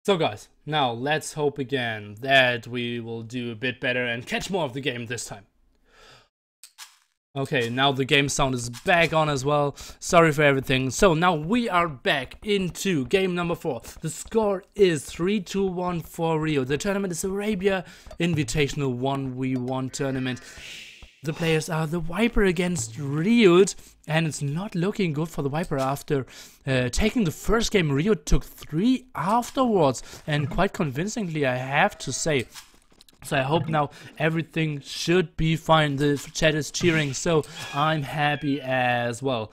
So guys, now let's hope again that we will do a bit better and catch more of the game this time. Okay, now the game sound is back on as well. Sorry for everything. So now we are back into game number 4. The score is 3-1 for RiuT. The tournament is Arabia Invitational 1v1 tournament. The players are TheViper against RiuT, and it's not looking good for TheViper after taking the first game. RiuT took 3 afterwards, and quite convincingly, I have to say. So I hope now everything should be fine. The chat is cheering, so I'm happy as well.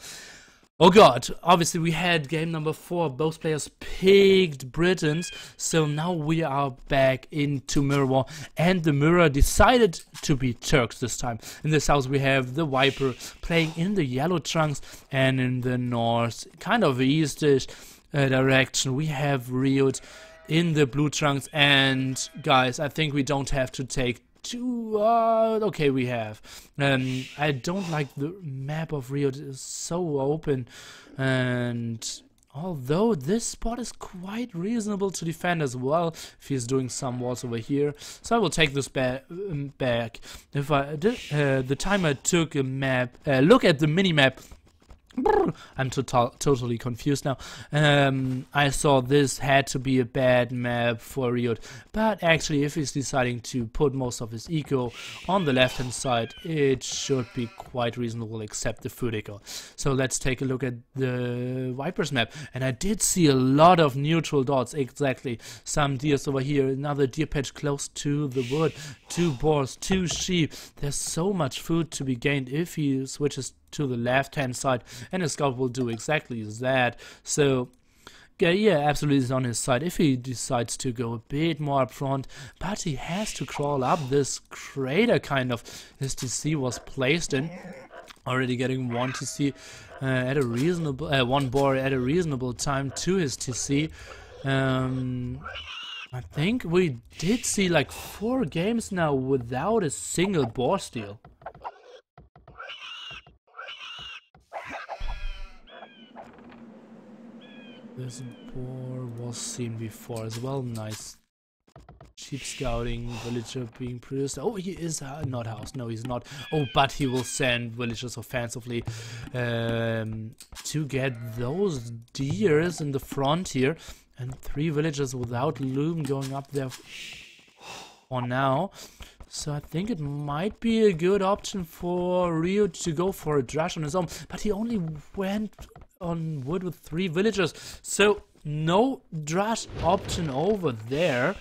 Oh god, obviously we had game number 4, both players picked Britons, so now we are back into Mirror War, and the Mirror decided to be Turks this time. In this house we have TheViper playing in the yellow trunks, and in the north, kind of eastish direction, we have RiuT in the blue trunks. And guys, I think we don't have to take too okay, we have. I don't like the map of RiuT, is so open, and although this spot is quite reasonable to defend as well, if he's doing some walls over here, so I will take this back. If I did, the time I took a map, look at the mini map. I'm totally confused now. I saw this had to be a bad map for RiuT, but actually if he's deciding to put most of his eco on the left hand side, it should be quite reasonable except the food eco. So let's take a look at the Viper's map, and I did see a lot of neutral dots, exactly. Some deers over here, another deer patch close to the wood, 2 boars, 2 sheep. There's so much food to be gained if he switches to the left hand side, and his scout will do exactly that. So yeah, absolutely is on his side if he decides to go a bit more up front, but he has to crawl up this crater kind of his TC was placed in. Already getting 1 TC at a reasonable 1 boar at a reasonable time to his TC. I think we did see like 4 games now without a single boar steal. This boar was seen before as well. Nice sheep scouting, villager being produced. Oh, he is not housed. No, he's not. Oh, but he will send villagers offensively to get those deers in the front here. And 3 villagers without loom going up there for now. So I think it might be a good option for RiuT to go for a drush on his own. But he only went on wood with 3 villagers, so no drush option over there.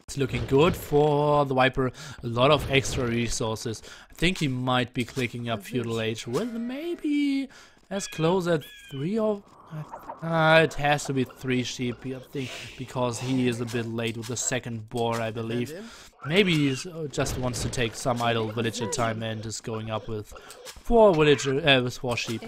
It's looking good for TheViper. A lot of extra resources. I think he might be clicking up Feudal Age with maybe as close at 3 or it has to be 3 sheep, I think, because he is a bit late with the second boar, I believe. Maybe he just wants to take some idle villager time and is going up with 4 sheep.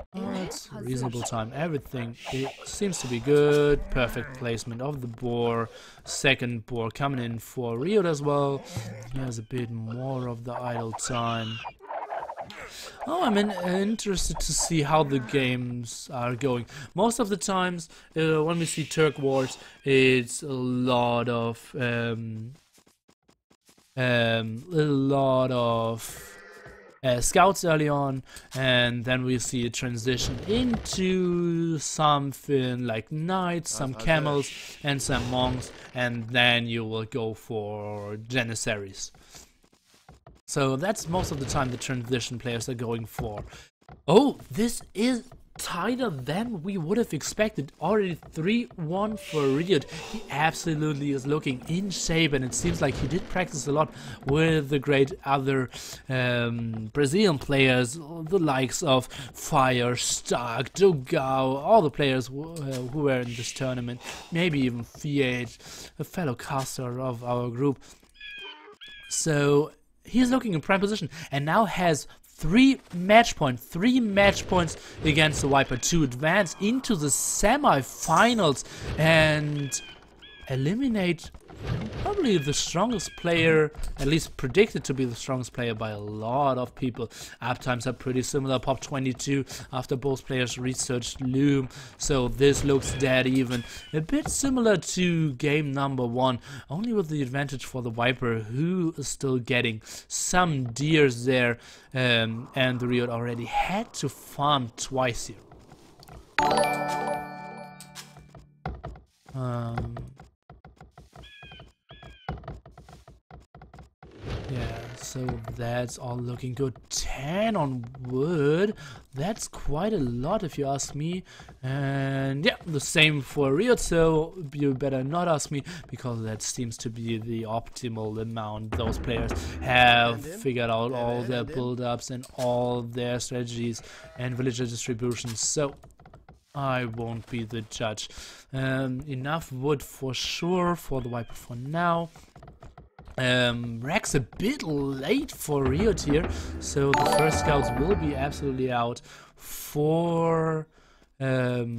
It's reasonable time. Everything it seems to be good. Perfect placement of the boar. Second boar coming in for RiuT as well. He has a bit more of the idle time. Oh, I'm interested to see how the games are going. Most of the times, when we see Turk wars, it's a lot of scouts early on, and then we see a transition into something like knights, some camels, and some monks, and then you will go for janissaries. So that's most of the time the transition players are going for. Oh, this is tighter than we would have expected. Already 3-1 for RiuT. He absolutely is looking in shape, and it seems like he did practice a lot with the great other Brazilian players, the likes of Fire, Stark, Dogao, all the players who were in this tournament, maybe even Fiat, a fellow caster of our group. So he's looking in prime position and now has 3 match points against TheViper to advance into the semi-finals and eliminate probably the strongest player, at least predicted to be the strongest player by a lot of people. Uptimes are pretty similar, pop 22 after both players researched Loom, so this looks dead even. A bit similar to game number 1, only with the advantage for the Viper, who is still getting some deers there, and the RiuT already had to farm twice here. Yeah, so that's all looking good. 10 on wood. That's quite a lot if you ask me. And yeah, the same for RiuT, so you better not ask me, because that seems to be the optimal amount. Those players have figured out all their build-ups and all their strategies and villager distributions, so I won't be the judge. Enough wood for sure for the Viper for now. Rack's a bit late for RiuT here, so the first scouts will be absolutely out for Viper,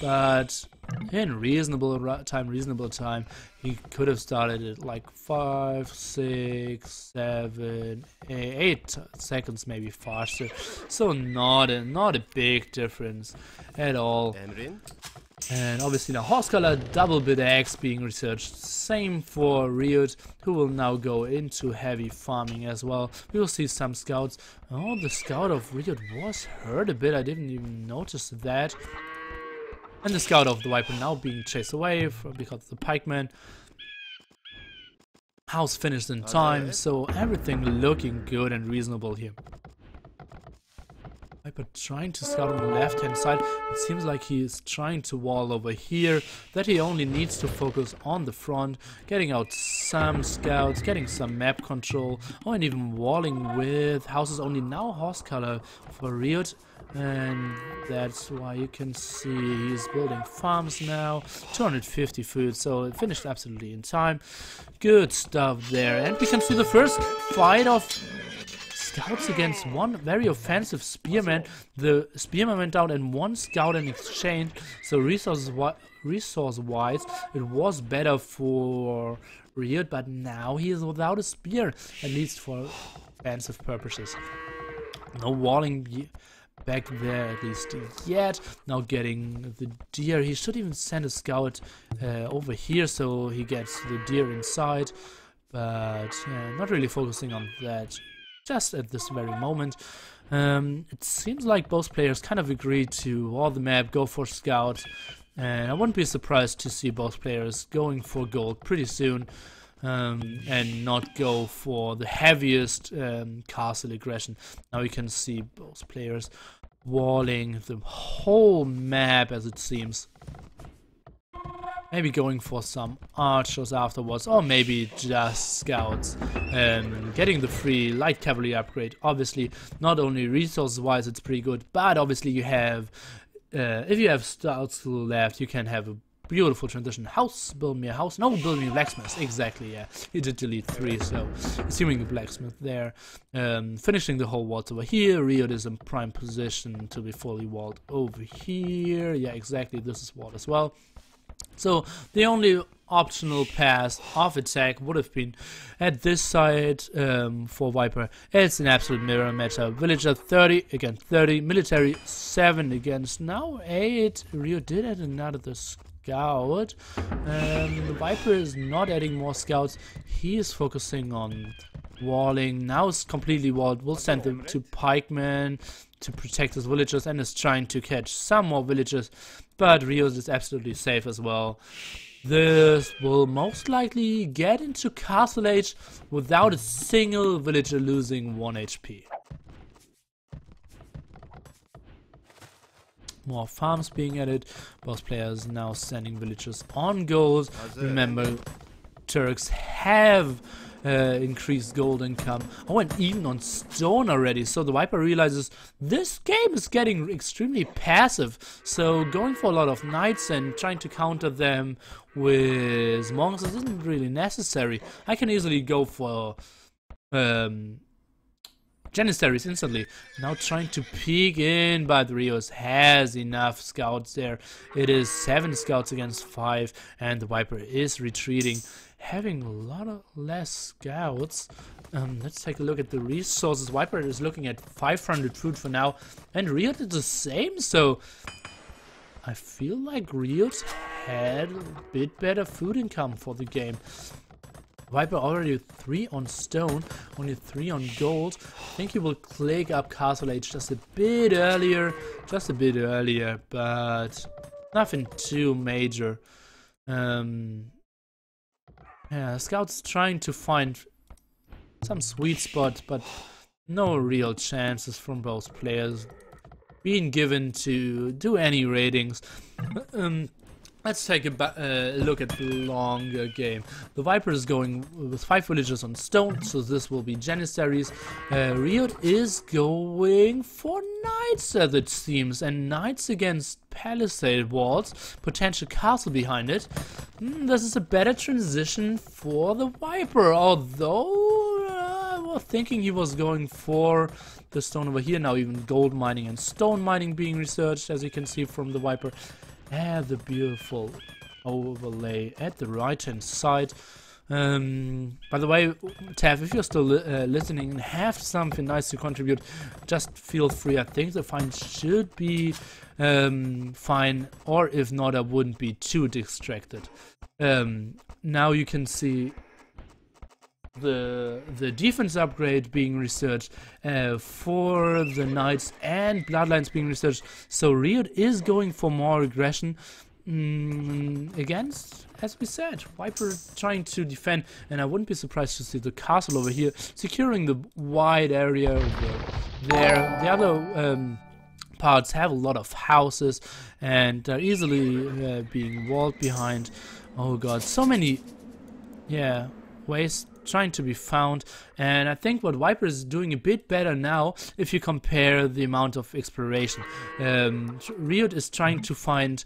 but in reasonable time, he could have started at like 5, 6, 7, 8 seconds maybe faster, so not a big difference at all. And obviously now horse color, double bit X being researched. Same for RiuT, who will now go into heavy farming as well. We will see some scouts. Oh, the scout of RiuT was hurt a bit. I didn't even notice that. And the scout of the Viper now being chased away because of the pikeman. House finished in time, so everything looking good and reasonable here. Viper trying to scout on the left hand side. It seems like he is trying to wall over here, that he only needs to focus on the front, getting out some scouts, getting some map control, or and even walling with houses only. Now horse color for RiuT, and that's why you can see he's building farms now. 250 food, so it finished absolutely in time. Good stuff there, and we can see the first fight of scouts against one very offensive spearman. The spearman went down and one scout in exchange, so resource-wise it was better for RiuT, but now he is without a spear, at least for offensive purposes. No walling back there at least yet. Now getting the deer. He should even send a scout over here so he gets the deer inside, but not really focusing on that just at this very moment. It seems like both players kind of agreed to wall the map, go for scout, and I wouldn't be surprised to see both players going for gold pretty soon, and not go for the heaviest castle aggression. Now you can see both players walling the whole map, as it seems. Maybe going for some archers afterwards, or maybe just scouts. Getting the free light cavalry upgrade. Obviously, not only resource-wise it's pretty good, but obviously you have, if you have scouts to the left, you can have a beautiful transition. House, build me a house. No, build me a blacksmith. Exactly, yeah. You did delete 3, so assuming the blacksmith there. Finishing the whole walls over here. RiuT is in prime position to be fully walled over here. Yeah, exactly. This is walled as well. So the only optional pass of attack would have been at this side for Viper. It's an absolute mirror matchup. Villager 30 against 30, military 7 against now 8. RiuT did add another scout. The Viper is not adding more scouts. He is focusing on walling. Now it's completely walled. We'll send them to pikemen to protect his villagers, and is trying to catch some more villagers, but RiuT is absolutely safe as well. This will most likely get into Castle Age without a single villager losing 1 HP. More farms being added, both players now sending villagers on goals. Remember, Turks have increased gold income. Oh, and even on stone already. So the Viper realizes this game is getting extremely passive. So going for a lot of knights and trying to counter them with monks isn't really necessary. I can easily go for Janissaries instantly. Now trying to peek in, but RiuT has enough scouts there. It is 7 scouts against 5, and the Viper is retreating, having a lot of less scouts. Let's take a look at the resources. Viper is looking at 500 food for now, and RiuT did the same, so I feel like RiuT had a bit better food income for the game. Viper already 3 on stone, only 3 on gold. I think he will click up Castle Age just a bit earlier, but nothing too major. Yeah, Scout's trying to find some sweet spot, but no real chances from both players being given to do any ratings. Let's take a look at the longer game. The Viper is going with 5 villagers on stone, so this will be Janissaries. RiuT is going for knights, as it seems, and knights against palisade walls, potential castle behind it. This is a better transition for the Viper, although I was thinking he was going for the stone over here. Now even gold mining and stone mining being researched, as you can see from the Viper. And the beautiful overlay at the right hand side. By the way, Tav, if you're still listening and have something nice to contribute, just feel free. I think the fine should be fine, or if not, I wouldn't be too distracted. Now you can see the defense upgrade being researched for the knights and bloodlines being researched. So RiuT is going for more aggression against, as we said, Viper trying to defend, and I wouldn't be surprised to see the castle over here securing the wide area over there. The other parts have a lot of houses and are easily being walled behind. Oh god, so many ways trying to be found, and I think what Viper is doing a bit better now if you compare the amount of exploration. RiuT is trying to find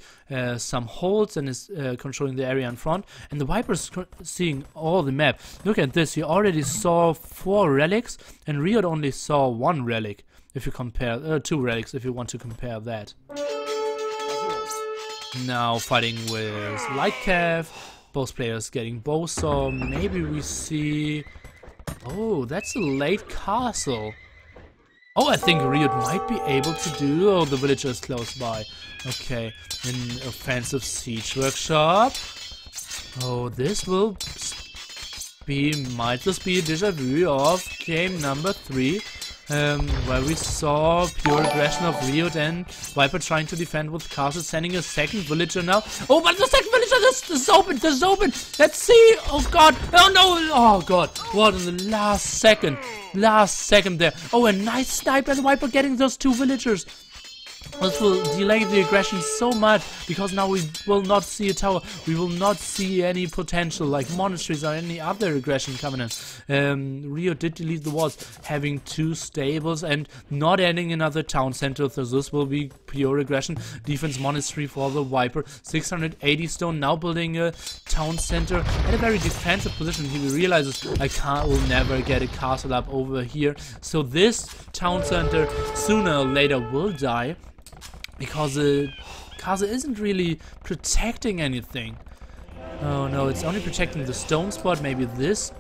some holes and is controlling the area in front, and the Viper is seeing all the map. Look at this, you already saw 4 relics and RiuT only saw 1 relic. If you compare 2 relics, if you want to compare that. Now fighting with Lightcav. Both players getting bow, so maybe we see... Oh, that's a late castle. Oh, I think RiuT might be able to do... Oh, the villager is close by. Okay, an offensive siege workshop. Oh, this will might just be a déjà vu of game number 3. Where we saw pure aggression of RiuT and Viper trying to defend with castle, sending a second villager now. Oh, but the second villager, this is open, let's see. Oh god, oh no, oh god, what in the last second there. Oh, a nice snipe by the Viper getting those 2 villagers. This will delay the aggression so much, because now we will not see a tower, we will not see any potential like monasteries or any other aggression coming in. RiuT did delete the walls, having 2 stables and not adding another town center, so this will be pure aggression. Defense monastery for the Viper, 680 stone, now building a town center at a very defensive position. He realizes will never get a castle up over here, so this town center sooner or later will die, because the castle isn't really protecting anything. Oh no, it's only protecting the stone spot, maybe this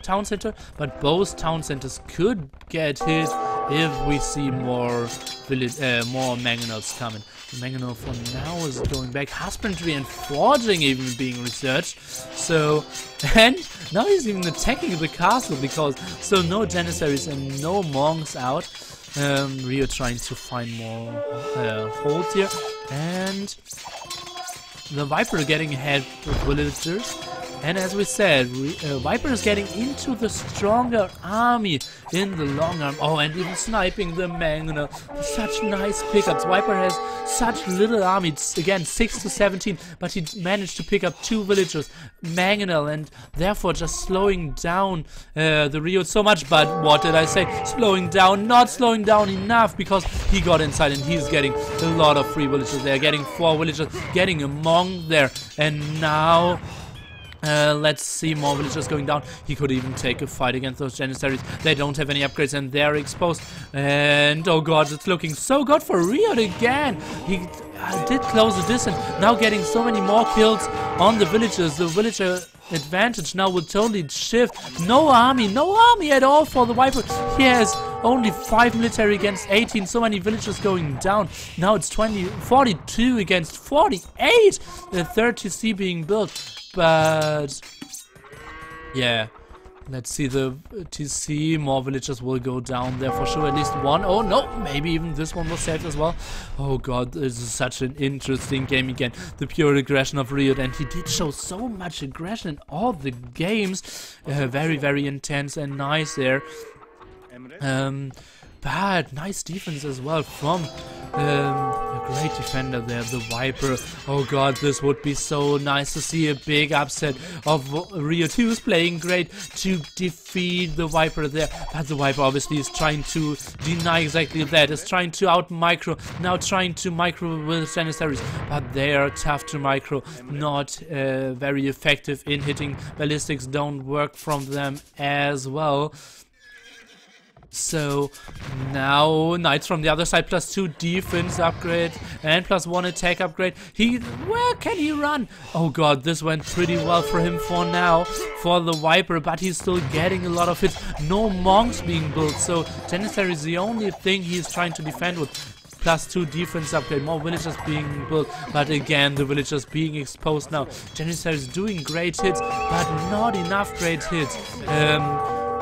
town center, but both town centers could get hit if we see more mangonels coming. The mangonel for now is going back. Husbandry and forging even being researched. So, and now he's even attacking the castle, because so no janissaries and no monks out. RiuT trying to find more holds here, and the Viper getting ahead with villagers. And as we said, Viper is getting into the stronger army in the long arm. Oh, and even sniping the mangonel. Such nice pickups. Viper has such little army. It's again 6 to 17, but he managed to pick up 2 villagers, mangonel, and therefore just slowing down the RiuT so much. But what did I say? Slowing down, not slowing down enough, because he got inside and he's getting a lot of free villagers there. Getting 4 villagers, getting a monk there, and now Let's see more villagers going down. He could even take a fight against those Janissaries. They don't have any upgrades and they're exposed. And oh god, it's looking so good for RiuT again. He did close the distance. Now getting so many more kills on the villagers. The villager advantage now will totally shift. No army at all for the Viper. He has only 5 military against 18. So many villagers going down. Now it's 42 against 48. The third TC being built. But yeah, let's see the TC. More villagers will go down there for sure. At least one. Oh no, maybe even this one was saved as well. Oh god, this is such an interesting game again. The pure aggression of RiuT, and he did show so much aggression in all the games. Very, very intense and nice there. But nice defense as well from a great defender there, the Viper. Oh god, this would be so nice to see a big upset of RiuT, who's playing great, to defeat the Viper there. But the Viper obviously is trying to deny exactly that, is trying to out micro, now trying to micro with Janissaries, but they are tough to micro, not very effective in hitting. Ballistics don't work from them as well. So now Knights from the other side, +2 defense upgrade and +1 attack upgrade. Where can he run? Oh god, this went pretty well for him for now, for the Viper, but he's still getting a lot of hits. No monks being built, so Janissary is the only thing he's trying to defend with. +2 defense upgrade, more villagers being built, but again the villagers being exposed now. Janissary is doing great hits, but not enough great hits.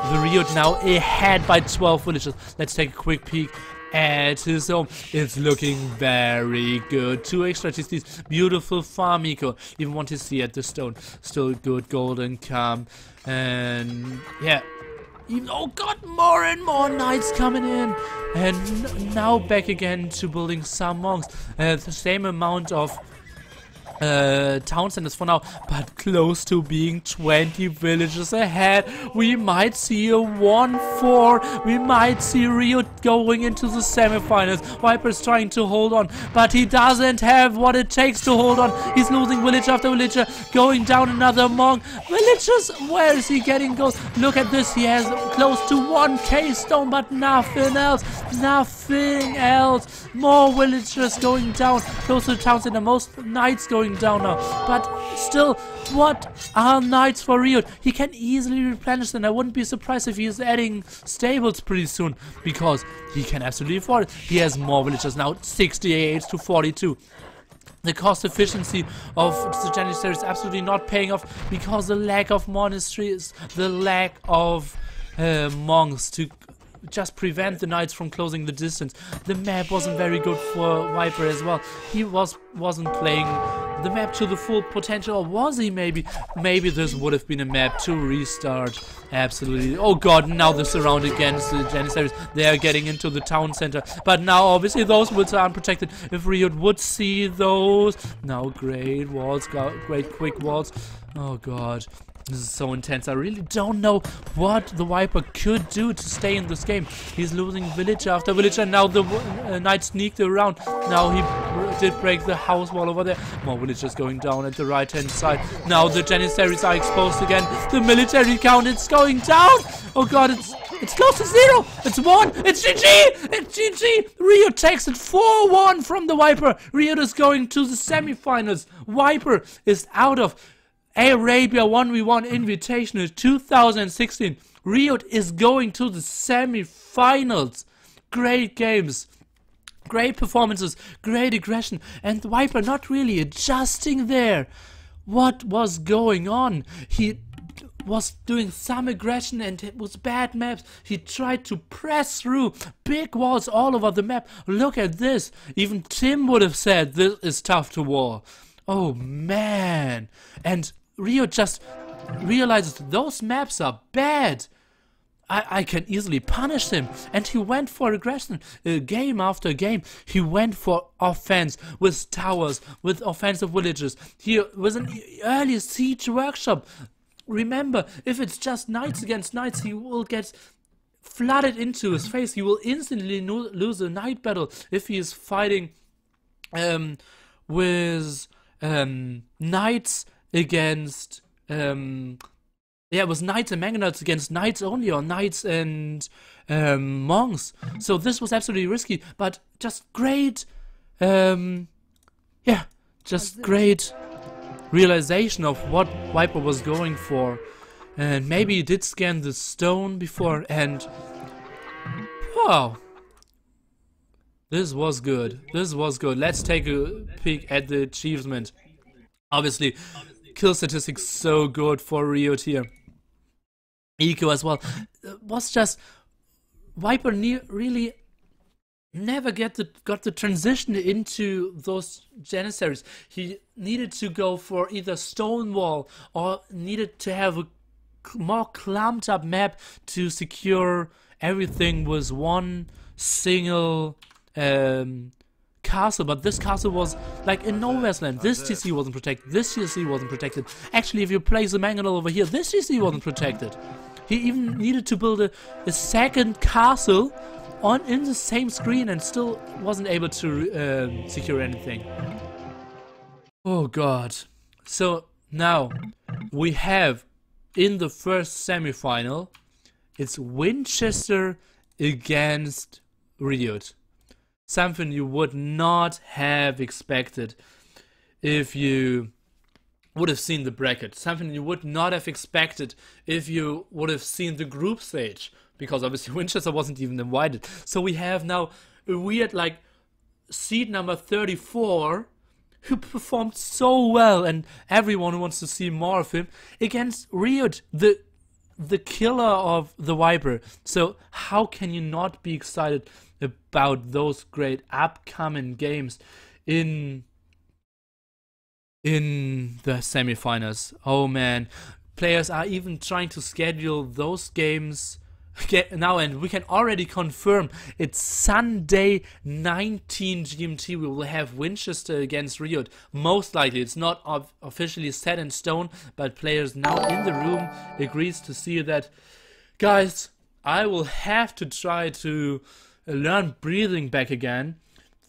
The RiuT now ahead by 12 villagers. Let's take a quick peek at his home. It's looking very good. 2 extra TCs. Beautiful farm eco. Even 1 TC at the stone. Still good golden calm. And yeah. Even, oh god, more and more knights coming in. And now back again to building some monks. The same amount of town centers for now, but close to being 20 villages ahead. We might see a 1-4. We might see RiuT going into the semifinals. Viper's trying to hold on, but he doesn't have what it takes to hold on. He's losing village after villager, going down another monk. Villagers, where is he getting gold? Look at this, he has close to 1k stone, but nothing else. Nothing else. More villagers going down, close to the town center. Most knights going down now, but still, what are knights for RiuT? He can easily replenish them. I wouldn't be surprised if he is adding stables pretty soon, because he can absolutely afford it. He has more villagers now, 68 to 42. The cost efficiency of the Janissary is absolutely not paying off, because the lack of monasteries, the lack of monks to just prevent the knights from closing the distance. The map wasn't very good for Viper as well. He wasn't playing the map to the full potential, or was he? Maybe this would have been a map to restart. Absolutely. Oh god, now the surround against the Janissaries. They are getting into the town center, but now obviously those woods are unprotected. If RiuT would see those, now great walls, great quick walls. Oh god, this is so intense. I really don't know what the Viper could do to stay in this game. He's losing village after village, and now the knight sneaked around. Now he did break the house wall over there. More villagers going down at the right hand side. Now the Janissaries are exposed again. The military count, it's going down. Oh god, it's close to 0. It's 1. It's GG. It's GG. RiuT takes it 4-1 from the Viper. RiuT is going to the semifinals. Viper is out of Arabia 1v1 Invitational 2016. RiuT is going to the semi-finals. Great games, great performances, great aggression, and the Viper not really adjusting there. What was going on? He was doing some aggression and it was bad maps. He tried to press through big walls all over the map. Look at this. Even Tim would have said this is tough to wall. Oh man. And RiuT just realizes those maps are bad. I can easily punish him. And he went for aggression game after game. He went for offense with towers, with offensive villages. He was an early siege workshop. Remember, if it's just knights against knights, he will get flooded into his face. He will instantly lose a knight battle if he is fighting with knights against yeah, it was knights and mangonauts against knights only, or knights and monks. So this was absolutely risky, but just great, yeah, just great realization of what Viper was going for. And maybe he did scan the stone before, and wow, this was good. This was good. Let's take a peek at the achievement. Obviously, kill statistics so good for RiuT here. Eco as well. Was just Viper really never got the transition into those janissaries. He needed to go for either Stonewall or needed to have a more clumped up map to secure everything with one single castle. But this castle was like in nowhere's land. This TC wasn't protected. This TC wasn't protected. Actually, if you place a mangonel over here, this TC wasn't protected. He even needed to build a second castle in the same screen and still wasn't able to secure anything. Oh god. So now we have in the first semi-final, it's Winchester against RiuT. Something you would not have expected if you would have seen the bracket. Something you would not have expected if you would have seen the group stage. Because obviously Winchester wasn't even invited. So we have now a weird like seed number 34 who performed so well, and everyone who wants to see more of him, against RiuT, the killer of the Viper. So how can you not be excited about those great upcoming games in the semifinals? Oh man, players are even trying to schedule those games now, and we can already confirm it's Sunday 19 GMT. We will have Winchester against RiuT. Most likely, it's not officially set in stone, but players now in the room agrees to see that. Guys, I will have to try to learn breathing back again.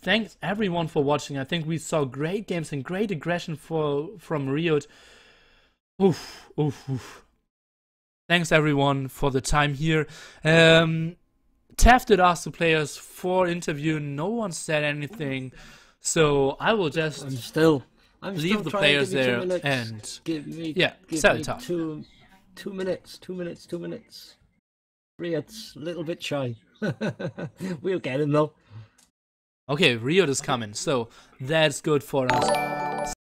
Thanks everyone for watching. I think we saw great games and great aggression from RiuT. Oof, oof, oof. Thanks everyone for the time here. Taft did ask the players for interview. No one said anything, so I will just leave the players there and sell it up. 2 minutes. RiuT's a little bit shy. We'll get him though. Okay, RiuT is coming, so that's good for us.